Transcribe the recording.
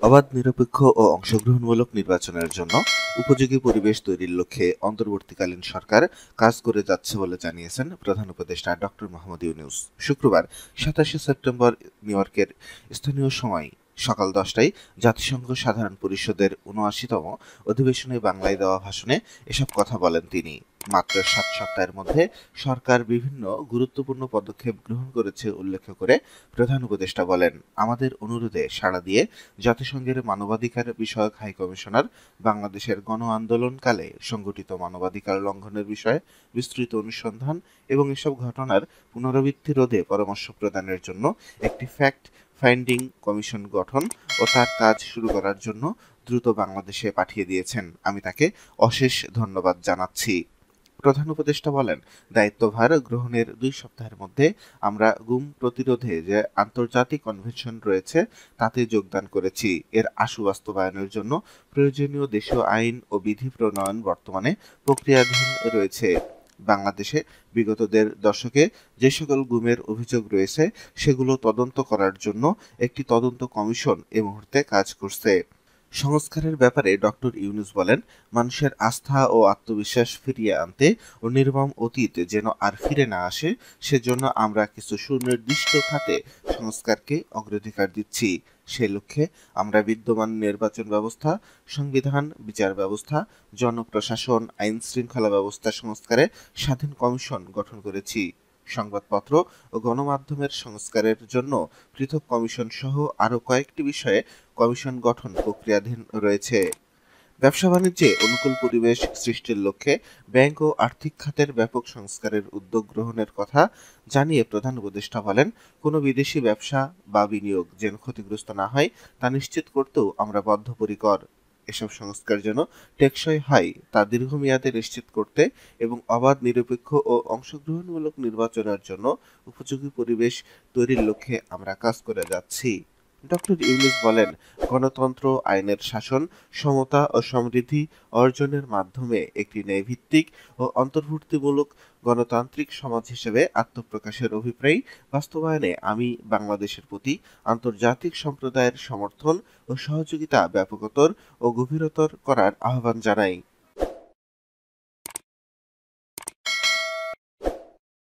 অবাধ, নিরপেক্ষ ও অংশগ্রহণমূলক নির্বাচনের জন্য উপযোগী পরিবেশ তৈরির লক্ষ্যে অন্তর্বর্তীকালীন সরকার কাজ করে যাচ্ছে বলে জানিয়েছেন প্রধান উপদেষ্টা ডক্টর মোহাম্মদ ইউনূস। শুক্রবার ২৭শে সেপ্টেম্বর নিউ ইয়র্কের স্থানীয় সময় সকাল ১০টায় জাতিসংঘ সাধারণ পরিষদের ৭৯তম অধিবেশনে বাংলায় দেওয়া ভাষণে এসব কথা বলেন তিনি। মাত্র ৭ সপ্তাহের মধ্যে সরকার বিভিন্ন গুরুত্বপূর্ণ পদক্ষেপ গ্রহণ করেছে উল্লেখ করে প্রধান উপদেষ্টা বলেন, আমাদের অনুরোধে সাড়া দিয়ে জাতিসংঘের মানবাধিকার বিষয়ক হাই কমিশনার বাংলাদেশের গণ আন্দোলনকালে সংগঠিত মানবাধিকার লঙ্ঘনের বিষয়ে বিস্তৃত অনুসন্ধান এবং এসব ঘটনার পুনরাবৃত্তি রোধে পরামর্শ প্রদানের জন্য একটি ফ্যাক্ট ফাইন্ডিং কমিশন গঠন ও তার কাজ শুরু করার জন্য দ্রুত বাংলাদেশে পাঠিয়ে দিয়েছেন। আমি তাকে অশেষ ধন্যবাদ জানাচ্ছি। প্রধান উপদেষ্টা বলেন, দায়িত্বভার গ্রহণের ২ সপ্তাহের মধ্যে আমরা গুম প্রতিরোধে যে আন্তর্জাতিক কনভেনশন রয়েছে তাতে যোগদান করেছি। এর আশু বাস্তবায়নের জন্য প্রয়োজনীয় দেশীয় আইন ও বিধি প্রণয়ন বর্তমানে প্রক্রিয়াধীন রয়েছে। বাংলাদেশে বিগত ১.৫ দশকে যে সকল গুমের অভিযোগ রয়েছে সেগুলো তদন্ত করার জন্য একটি তদন্ত কমিশন এ মুহূর্তে কাজ করছে। সংস্কারের ব্যাপারে ডক্টর ইউনূস বলেন, মানুষের আস্থা ও আত্মবিশ্বাস ফিরিয়ে আনতে ও নির্মম অতীত যেন আর ফিরে না আসে সেজন্য আমরা কিছু সুনির্দিষ্ট খাতে সংস্কারকে অগ্রাধিকার দিচ্ছি। সে লক্ষ্যে আমরা বিদ্যমান নির্বাচন ব্যবস্থা, সংবিধান, বিচার ব্যবস্থা, জনপ্রশাসন, আইন শৃঙ্খলা ব্যবস্থা সংস্কারে স্বাধীন কমিশন গঠন করেছি। সংবাদপত্র ও গণমাধ্যমের সংস্কারের জন্য পৃথক কমিশন সহ আরও কয়েকটি বিষয়ে কমিশন গঠন প্রক্রিয়াধীন রয়েছে। ব্যবসা বাণিজ্যে অনুকূল পরিবেশ সৃষ্টির লক্ষ্যে ব্যাংক ও আর্থিক খাতের ব্যাপক সংস্কারের উদ্যোগ গ্রহণের কথা জানিয়ে প্রধান উপদেষ্টা বলেন, কোনো বিদেশি ব্যবসা বা বিনিয়োগ যেন ক্ষতিগ্রস্ত না হয় তা নিশ্চিত করতেও আমরা বদ্ধপরিকর। এসব সংস্কার যেন টেকসই হয় তা দীর্ঘমেয়াদে নিশ্চিত করতে এবং অবাধ, নিরপেক্ষ ও অংশগ্রহণমূলক নির্বাচনের জন্য উপযোগী পরিবেশ তৈরির লক্ষ্যে আমরা কাজ করে যাচ্ছি। ডক্টর ইউনূস বলেন, গণতন্ত্র, আইনের শাসন, সমতা ও সমৃদ্ধি অর্জনের মাধ্যমে একটি ন্যায়ভিত্তিক ও অন্তর্ভুক্তিমূলক গণতান্ত্রিক সমাজ হিসেবে আত্মপ্রকাশের অভিপ্রায় বাস্তবায়নে আমি বাংলাদেশের প্রতি আন্তর্জাতিক সম্প্রদায়ের সমর্থন ও সহযোগিতা ব্যাপকতর ও গভীরতর করার আহ্বান জানাই।